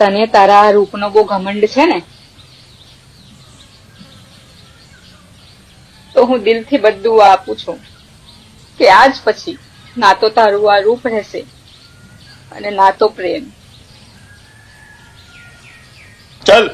તને તારા રૂપનો બહુ ઘમંડ છે ને, તો હું દિલથી બધું આપું છું કે આજ પછી ના તો તારું આ રૂપ રહેશે અને ના તો પ્રેમ. ચલ.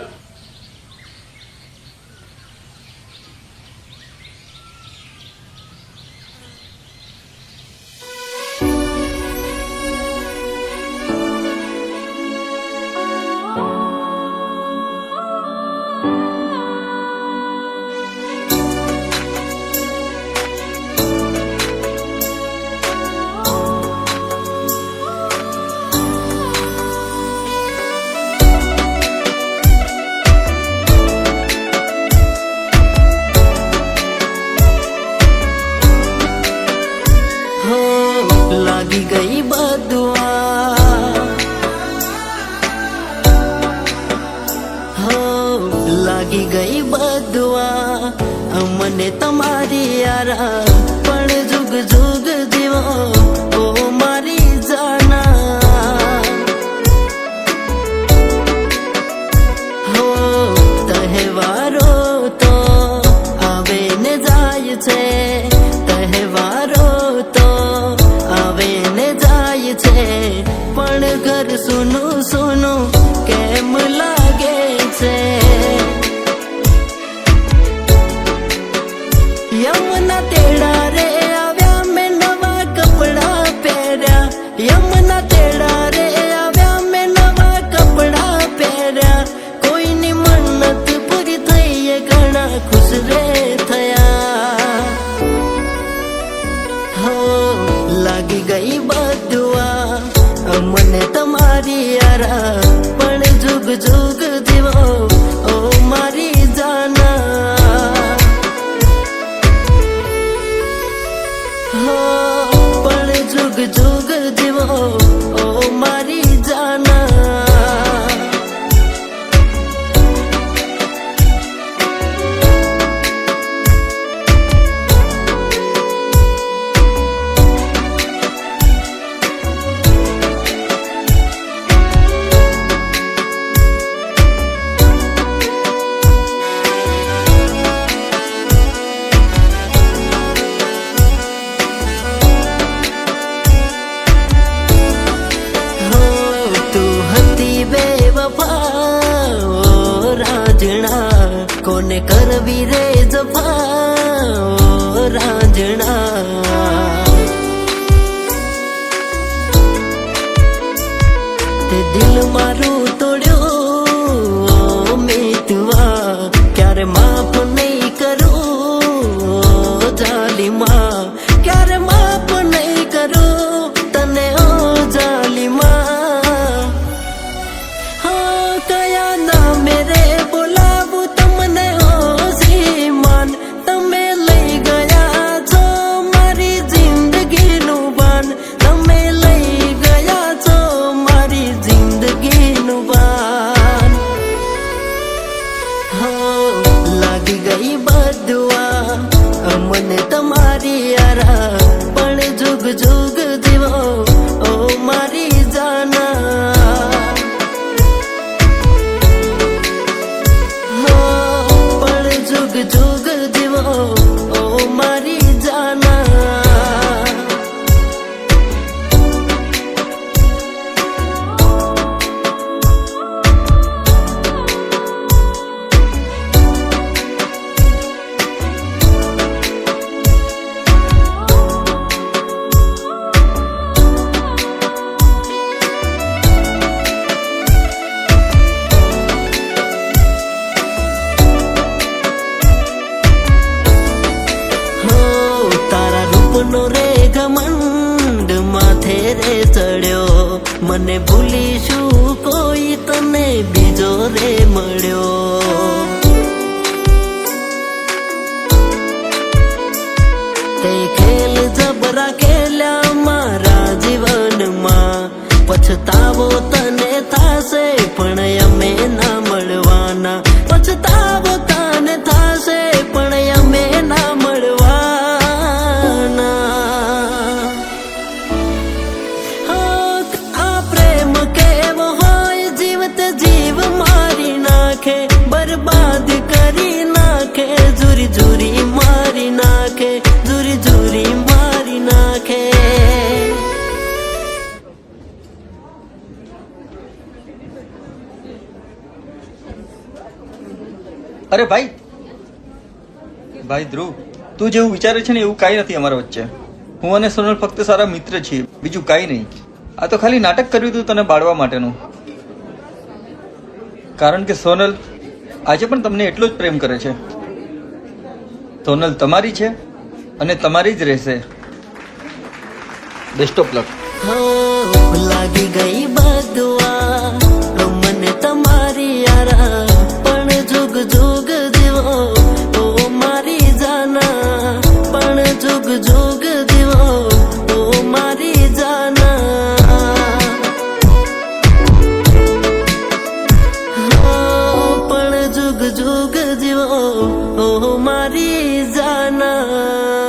लागी गई बदुआ, हो लागी गई बदुआ મને તમારી યારા, પણ જુગ જુગ જીવો ઓ મારી જાના. હો તહેવારો તો આવે ને જાય છે, તહેવારો તો આવે ને જાય છે, પણ ઘર સુનું સુનું કેમ લાગે છે. યમુના તેડા રે આવ્યા મેં નવા કપડા પહેર્યા, યમુના તેડા રે આવ્યા મેં નવા કપડા પહેર્યા, કોઈની મન્નત પૂરી થઈ ઘણા ખુશ રે થયા. હો લાગી ગઈ બદુઆ મને તમારી યારા, પણ જુગ જુગ જીવો ઓ મારી જાના. હો પણ જુગ જુગ જીવો ઓ મારી જાના. કોને કરવી રે જફા રાંજણા, તે દિલ મારું તોડ્યો મિતવા, ક્યારે માફ નહીં કરું જાલીમાં, ક્યારે માફ નહીં કરું તને ઓ જાલીમાં. હા કયા નામે રે બોલાવું તમને ઓ શ્રીમાન, તમે લઈ ગયા છો મારી જિંદગીનું બાન, તમે લઈ ગયા છો મારી જિંદગીનું બાન. હો લાગી ગઈ બદુઆ મને તમારી યારા, પણ જુગ જુગ જીવો ઓ મારી જાના. જુગ જુગ જીવો ઓ મારી જાના. નો રે ઘમંડ માથે રે ચડ્યો, મને ભૂલીશું કોઈ તને બીજો રે મળ્યો. તે ખેલ જબરા ખેલ્યા મારા જીવનમાં, પછતાવો તને થાશે પણ અમે ના મળવાના, પછતાવો તને થાશે પણ અમે ના મળવાના. આ પ્રેમ કેવો હોય જીવત અરે ભાઈ ધ્રુવ, તું જેવું વિચારે છે ને એવું કાંઈ નથી અમારા વચ્ચે. હું અને સોનલ ફક્ત સારા મિત્ર છીએ, બીજું કાંઈ નહીં. આ તો ખાલી નાટક કર્યું હતું તને બાળવા માટેનું. કારણ કે સોનલ આજે પણ તમને એટલો જ પ્રેમ કરે છે. સોનલ તમારી છે અને તમારી જ રહેશે. Best of luck. હો લાગી ગઈ બદવા મને તમારી યારા, પણ જુગ જુગ જીવો ઓ મારી જાના, પણ જુગ જુગ જીવો ઓ મારી જાના. હો પણ જુગ જુગ જીવો ઓ મારી જાના.